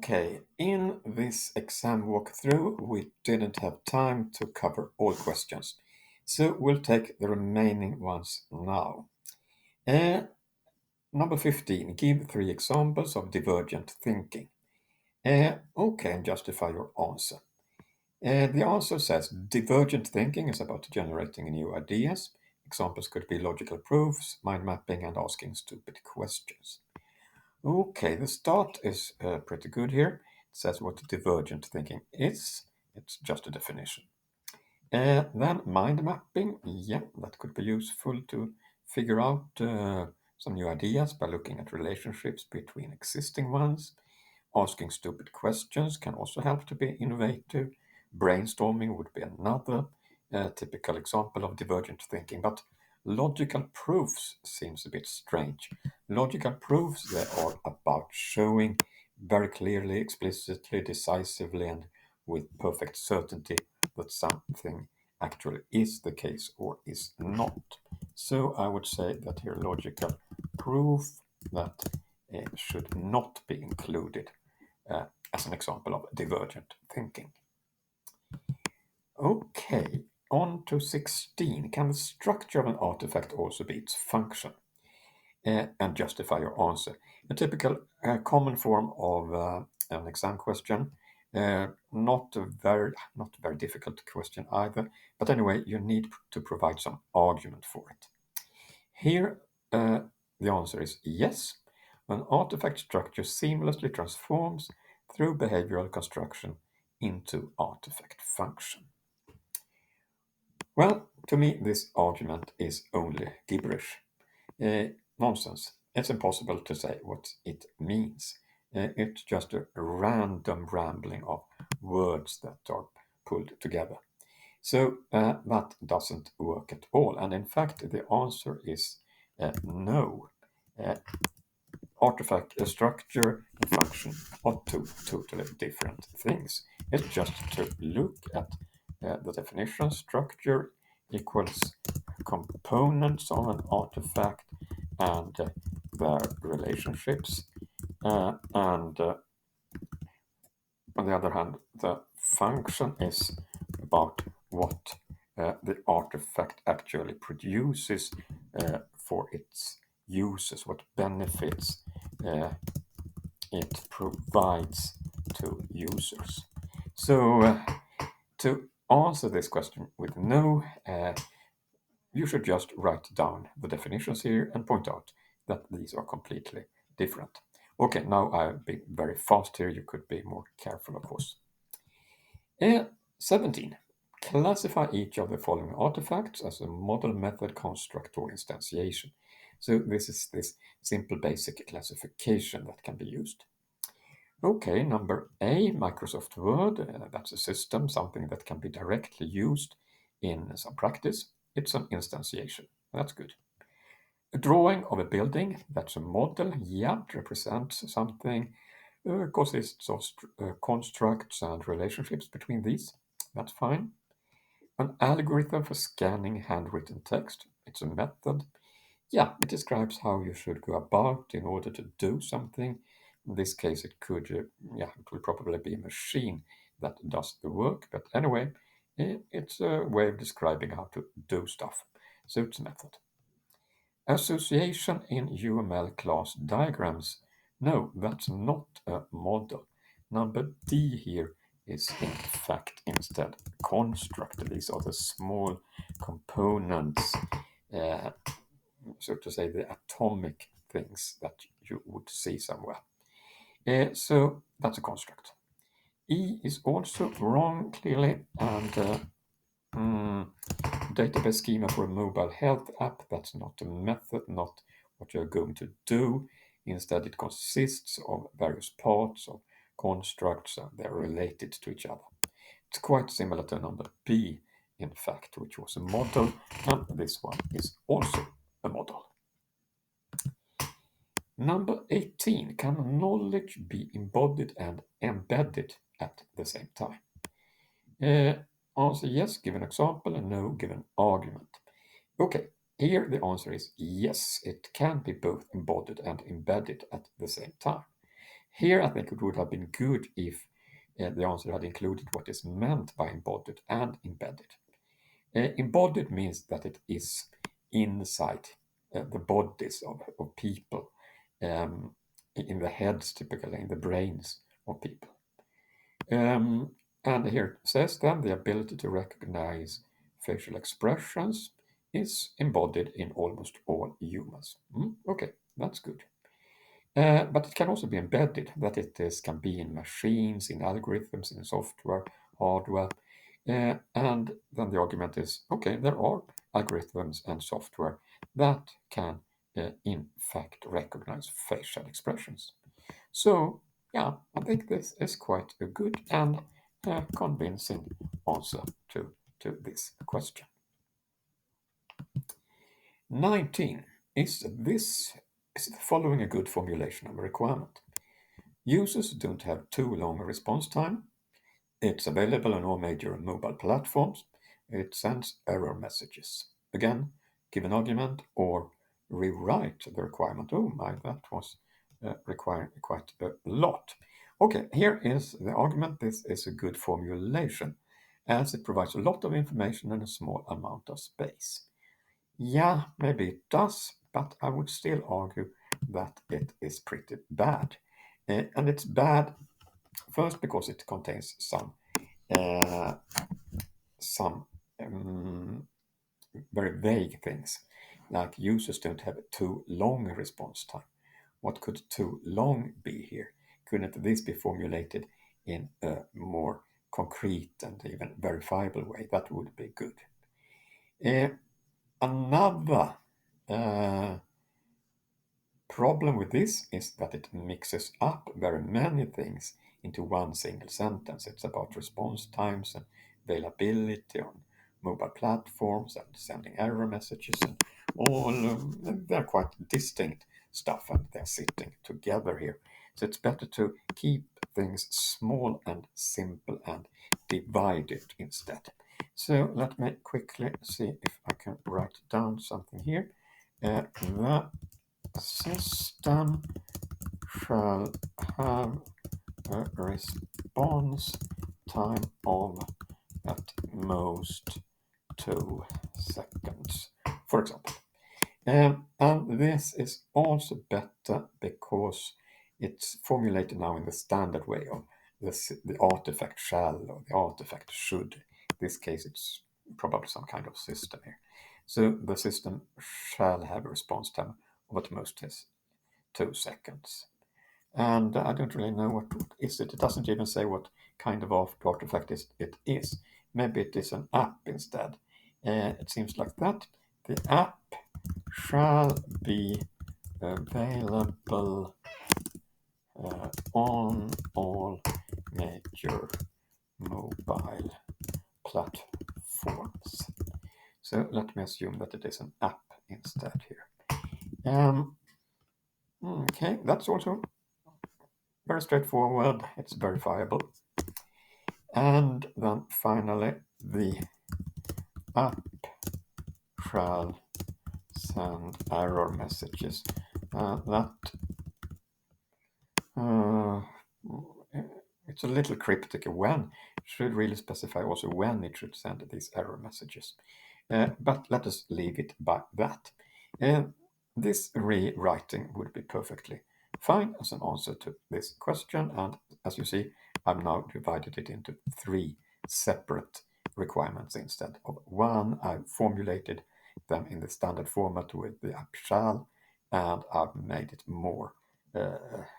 Okay, in this exam walkthrough, we didn't have time to cover all questions, so we'll take the remaining ones now. Number 15, give 3 examples of divergent thinking. Okay, and justify your answer. The answer says divergent thinking is about generating new ideas. Examples could be logical proofs, mind mapping, and asking stupid questions. Okay, the start is pretty good here. It says what divergent thinking is. It's just a definition. Then mind mapping, yeah, that could be useful to figure out some new ideas by looking at relationships between existing ones. Asking stupid questions can also help to be innovative. Brainstorming would be another typical example of divergent thinking, but logical proofs seems a bit strange. Logical proofs, they are about showing very clearly, explicitly, decisively, and with perfect certainty that something actually is the case or is not. So I would say that here logical proof that should not be included as an example of divergent thinking. Okay, on to 16. Can the structure of an artifact also be its function? And justify your answer. A typical common form of an exam question. Not a very difficult question either. But anyway, you need to provide some argument for it. Here, the answer is yes. An artifact structure seamlessly transforms through behavioral construction into artifact function. Well, to me, this argument is only gibberish. Nonsense. It's impossible to say what it means. It's just a random rambling of words that are pulled together. So that doesn't work at all. And in fact, the answer is no. Artifact structure and function are two totally different things. It's just to look at the definition. Structure equals components of an artifact and their relationships. And on the other hand, the function is about what the artifact actually produces for its users, what benefits it provides to users. So to answer this question with no, you should just write down the definitions here and point out that these are completely different. Okay, now I've been very fast here. You could be more careful, of course. 17. Classify each of the following artifacts as a model, method, construct, or instantiation. So this is this simple basic classification that can be used. Okay, number A, Microsoft Word. That's a system, something that can be directly used in some practice. It's an instantiation. That's good. A drawing of a building. That's a model. Yeah, it represents something. Consists of constructs and relationships between these. That's fine. An algorithm for scanning handwritten text. It's a method. Yeah, it describes how you should go about in order to do something. In this case, it will probably be a machine that does the work. But anyway, it's a way of describing how to do stuff. So it's a method. Association in UML class diagrams. No, that's not a model. Number D here is in fact instead construct. These are the small components, so to say, the atomic things that you would see somewhere. So that's a construct. E is also wrong, clearly, and database schema for a mobile health app, that's not a method, not what you're going to do. Instead, it consists of various parts of constructs and they're related to each other. It's quite similar to number B, in fact, which was a model, and this one is also a model. Number 18, can knowledge be embodied and embedded at the same time? Answer yes, give an example, and no, give an argument. Okay, here the answer is yes, it can be both embodied and embedded at the same time. Here, I think it would have been good if the answer had included what is meant by embodied and embedded. Embodied means that it is inside the bodies of people, in the heads, typically in the brains of people. And here it says then the ability to recognize facial expressions is embodied in almost all humans. Okay, that's good. But it can also be embedded, that can be in machines, in algorithms, in software, hardware. And then the argument is, okay, there are algorithms and software that can, in fact, recognize facial expressions. So, yeah, I think this is quite a good and convincing answer to this question. 19. Is the following a good formulation of a requirement? Users don't have too long a response time. It's available on all major mobile platforms. It sends error messages. Again, give an argument or rewrite the requirement. Oh my, that was requiring quite a lot. Okay, here is the argument. This is a good formulation as it provides a lot of information in a small amount of space. Yeah, maybe it does, but I would still argue that it is pretty bad. And it's bad first because it contains some very vague things, like users don't have too long a response time. What could too long be here? Couldn't this be formulated in a more concrete and even verifiable way? That would be good. Another problem with this is that it mixes up very many things into one single sentence. It's about response times and availability on mobile platforms and sending error messages and all. They're quite distinct stuff and they're sitting together here. So it's better to keep things small and simple and divide it instead. So let me quickly see if I can write down something here. The system shall have a response time of at most 2 seconds, for example. And this is also better because it's formulated now in the standard way of the artifact shall or the artifact should. In this case, it's probably some kind of system here. So the system shall have a response time of at most 2 seconds. And I don't really know what is it. It doesn't even say what kind of artifact it is. Maybe it is an app instead. It seems like that. The app shall be available on all major mobile platforms. So let me assume that it is an app instead here. Okay, that's also very straightforward. It's verifiable. And then finally, the app shall send error messages. It's a little cryptic. When should really specify also when it should send these error messages. But let us leave it by that. This rewriting would be perfectly fine as an answer to this question. And as you see, I've now divided it into 3 separate requirements instead of 1. I've formulated them in the standard format with the app shall, and I've made it more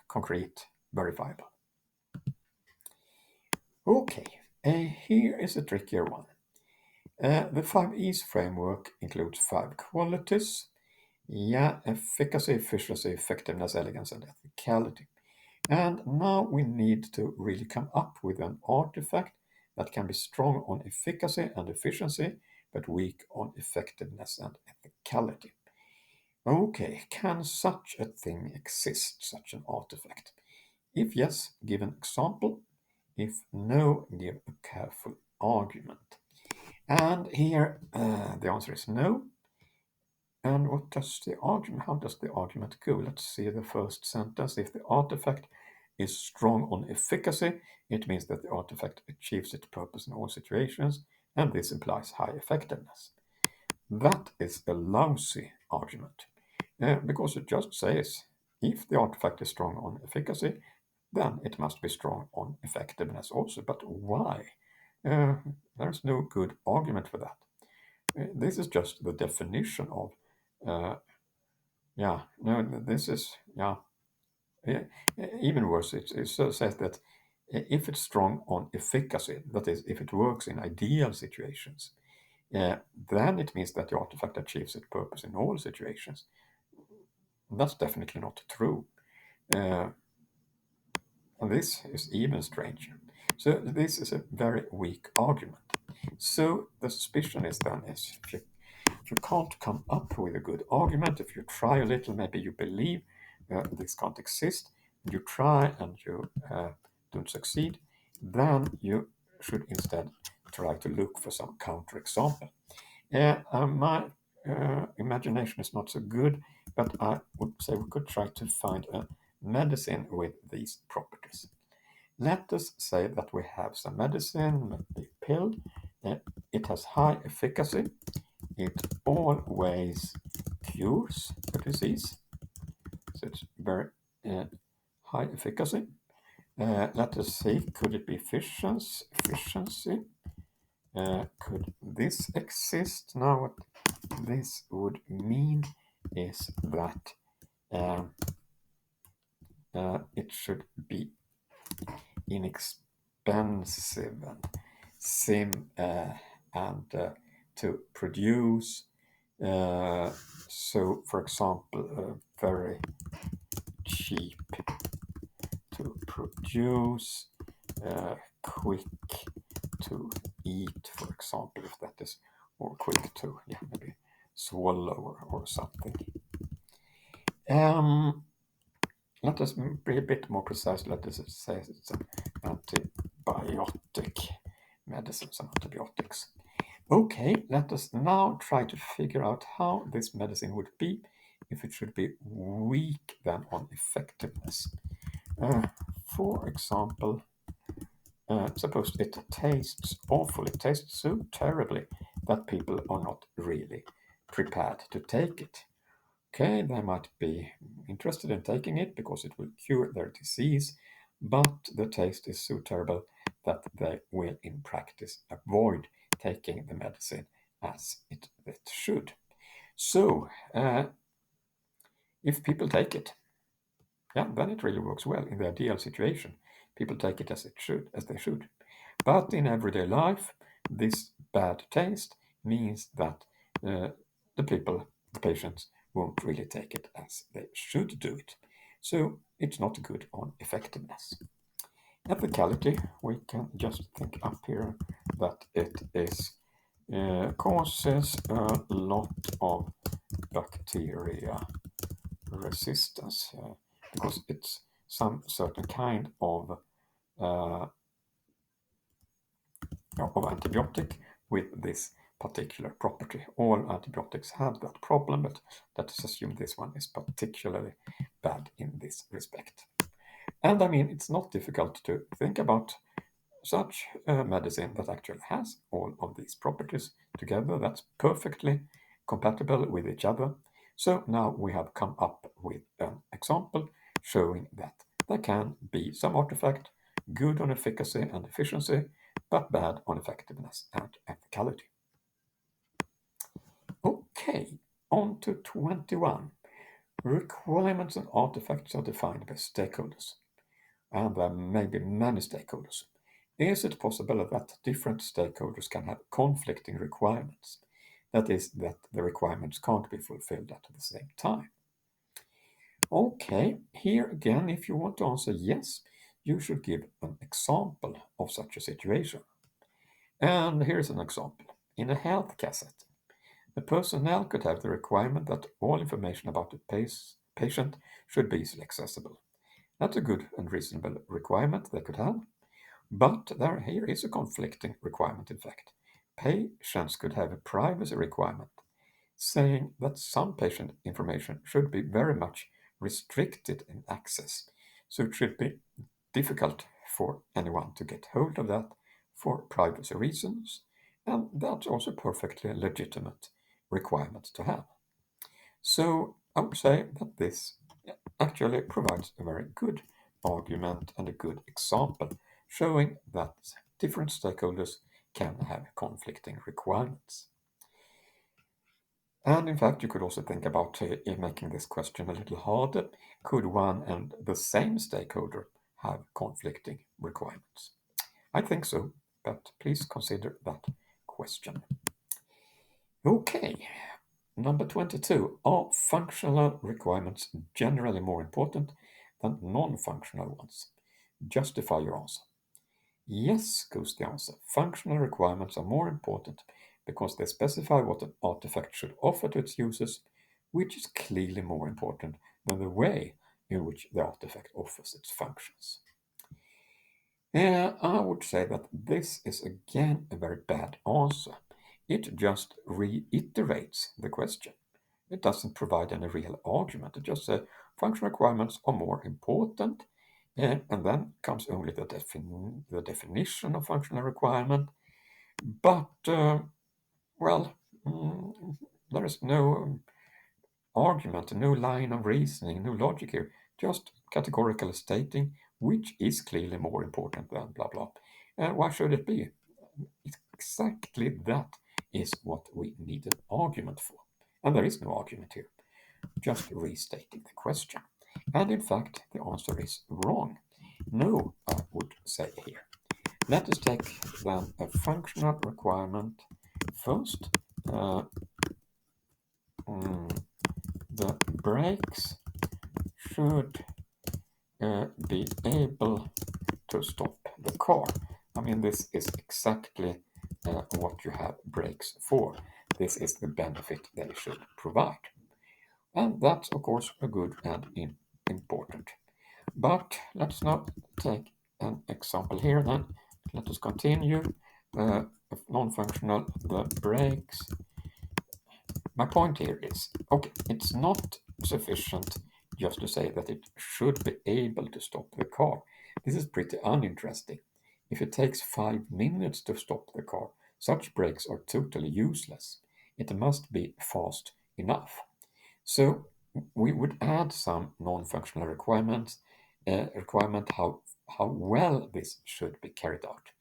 concrete, verifiable. Okay, here is a trickier one. The 5 E's framework includes 5 qualities. Yeah, efficacy, efficiency, effectiveness, elegance, and ethicality. And now we need to really come up with an artifact that can be strong on efficacy and efficiency, but weak on effectiveness and ethicality. Okay, can such a thing exist, such an artifact? If yes, give an example. If no, give a careful argument. And here the answer is no. And what does the argument? How does the argument go? Let's see the first sentence. If the artifact is strong on efficacy, it means that the artifact achieves its purpose in all situations, and this implies high effectiveness. That is a lousy argument, because it just says if the artifact is strong on efficacy, then it must be strong on effectiveness also. But why? There's no good argument for that. This is just the definition of, this is, even worse. It says that if it's strong on efficacy, that is, if it works in ideal situations, then it means that the artifact achieves its purpose in all situations. That's definitely not true. And this is even stranger. So this is a very weak argument. So the suspicion is then is if you can't come up with a good argument, if you try a little, maybe you believe this can't exist, you try and you don't succeed, then you should instead try to look for some counterexample. My imagination is not so good, but I would say we could try to find a medicine with these properties. Let us say that we have some medicine, maybe a pill. It has high efficacy. It always cures the disease. So it's very high efficacy. Let us see, could it be efficiency? Could this exist? Now, what this would mean is that it should be inexpensive and to produce. So, for example, very cheap to produce, quick to eat, for example, if that is, or quick to maybe swallow or something. Let us be a bit more precise. Let us say it's an antibiotic medicine, some antibiotics. Okay, let us now try to figure out how this medicine would be if it should be weak then on effectiveness. For example, suppose it tastes awful. It tastes so terribly that people are not really prepared to take it. Okay, they might be interested in taking it because it will cure their disease, but the taste is so terrible that they will in practice avoid taking the medicine as it should. So, if people take it, then it really works well in the ideal situation. People take it as they should. But in everyday life, this bad taste means that the patients, won't really take it as they should do it. So it's not good on effectiveness. Ethicality, we can just think up here that it is causes a lot of bacteria resistance because it's some certain kind of antibiotic with this particular property. All antibiotics have that problem, but let us assume this one is particularly bad in this respect. And I mean, it's not difficult to think about such a medicine that actually has all of these properties together, that's perfectly compatible with each other. So now we have come up with an example showing that there can be some artifact good on efficacy and efficiency, but bad on effectiveness and ethicality. Okay, on to 21. Requirements and artifacts are defined by stakeholders, and there may be many stakeholders. Is it possible that different stakeholders can have conflicting requirements? That is, that the requirements can't be fulfilled at the same time. Okay, here again, if you want to answer yes, you should give an example of such a situation. And here's an example. In a healthcare setting, the personnel could have the requirement that all information about the patient should be easily accessible. That's a good and reasonable requirement they could have. But here is a conflicting requirement, in fact. Patients could have a privacy requirement, saying that some patient information should be very much restricted in access. So it should be difficult for anyone to get hold of that for privacy reasons, and that's also a perfectly legitimate requirement to have. So I would say that this actually provides a very good argument and a good example showing that different stakeholders can have conflicting requirements. And in fact, you could also think about in making this question a little harder. Could one and the same stakeholder have conflicting requirements? I think so, but please consider that question. Okay, number 22. Are functional requirements generally more important than non-functional ones? Justify your answer. Yes, goes the answer. Functional requirements are more important because they specify what an artifact should offer to its users, which is clearly more important than the way in which the artifact offers its functions. I would say that this is again a very bad answer. It just reiterates the question. It doesn't provide any real argument. It just says functional requirements are more important, and then comes only the definition of functional requirement. But, well, there is no argument, no line of reasoning, no logic here, just categorically stating which is clearly more important than blah blah. Why should it be? Exactly that is what we need an argument for. And there is no argument here, just restating the question. And in fact, the answer is wrong. No, I would say here. Let us take then a functional requirement first. The brakes should be able to stop the car. I mean, this is exactly what you have brakes for. This is the benefit they should provide. And that's, of course, a good and important. But let's not take an example here then. Let us continue. Non-functional, the brakes. My point here is, okay, it's not sufficient just to say that it should be able to stop the car. This is pretty uninteresting. If it takes 5 minutes to stop the car, such brakes are totally useless. It must be fast enough. So we would add some non-functional requirements, requirement how well this should be carried out,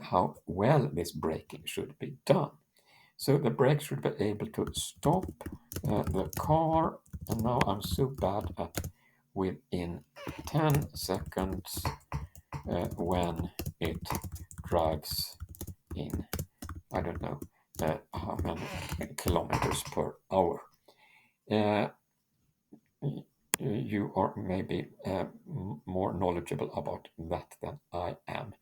how well this braking should be done. So the brake should be able to stop the car, and now I'm so bad at within 10 seconds when it drives in, I don't know, how many kilometers per hour. You are maybe more knowledgeable about that than I am.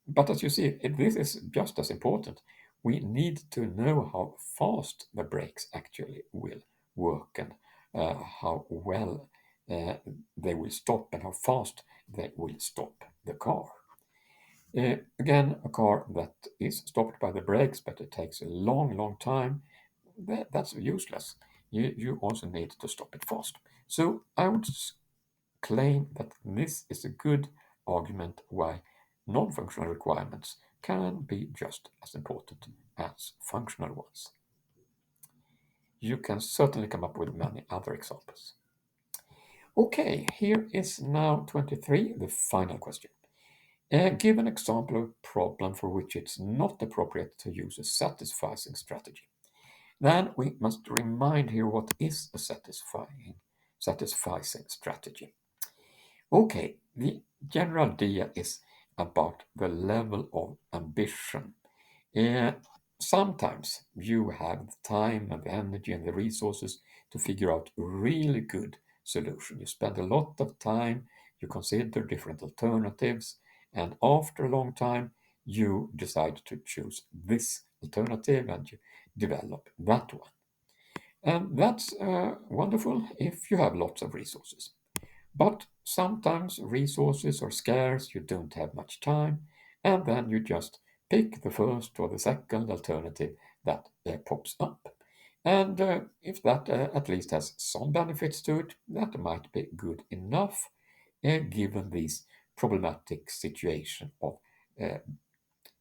But as you see, this is just as important. We need to know how fast the brakes actually will work and how well they will stop and how fast they will stop the car. Again, a car that is stopped by the brakes, but it takes a long time, that's useless. You also need to stop it fast. So I would claim that this is a good argument why non-functional requirements can be just as important as functional ones. You can certainly come up with many other examples. Okay, here is now 23, the final question. Give an example of a problem for which it's not appropriate to use a satisficing strategy. Then we must remind here what is a satisficing strategy. Okay, the general idea is about the level of ambition. Sometimes you have the time and the energy and the resources to figure out a really good solution. You spend a lot of time, you consider different alternatives, and after a long time, you decide to choose this alternative and you develop that one. And that's wonderful if you have lots of resources. But sometimes resources are scarce, you don't have much time, and then you just pick the first or the second alternative that pops up. And if that at least has some benefits to it, that might be good enough given this problematic situation of uh,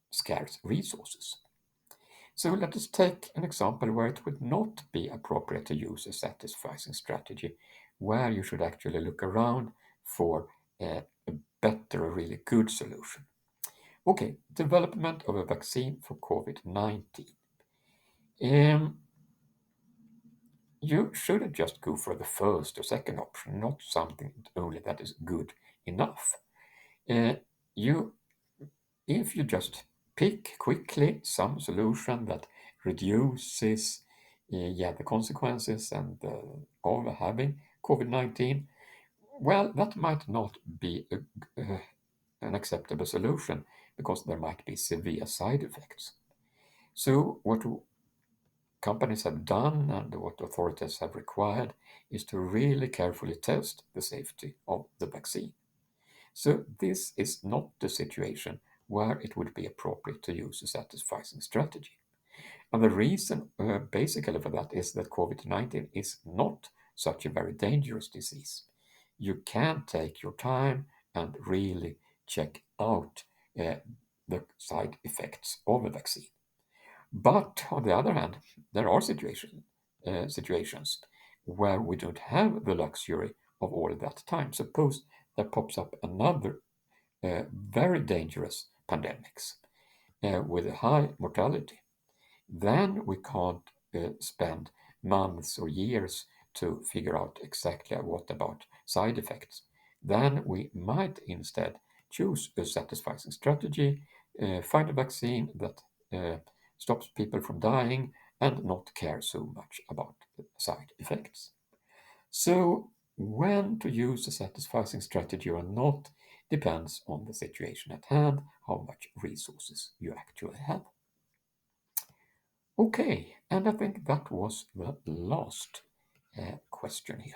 scarce resources. So let us take an example where it would not be appropriate to use a satisficing strategy, where you should actually look around for a better, a really good solution. Okay, development of a vaccine for COVID-19. Um, you shouldn't just go for the first or second option, not something only that is good enough. Uh, you If you just pick quickly some solution that reduces the consequences and of having COVID-19, well, that might not be an acceptable solution because there might be severe side effects. So what companies have done and what authorities have required is to really carefully test the safety of the vaccine. So this is not the situation where it would be appropriate to use a satisficing strategy. And the reason basically for that is that COVID-19 is not such a very dangerous disease. You can take your time and really check out the side effects of a vaccine. But on the other hand, there are situations where we don't have the luxury of all that time. Suppose there pops up another very dangerous pandemics with a high mortality. Then we can't spend months or years to figure out exactly what about side effects. Then we might instead choose a satisfying strategy, find a vaccine that stops people from dying, and not care so much about the side effects. So, when to use a satisfying strategy or not depends on the situation at hand, how much resources you actually have. Okay, and I think that was the last question here.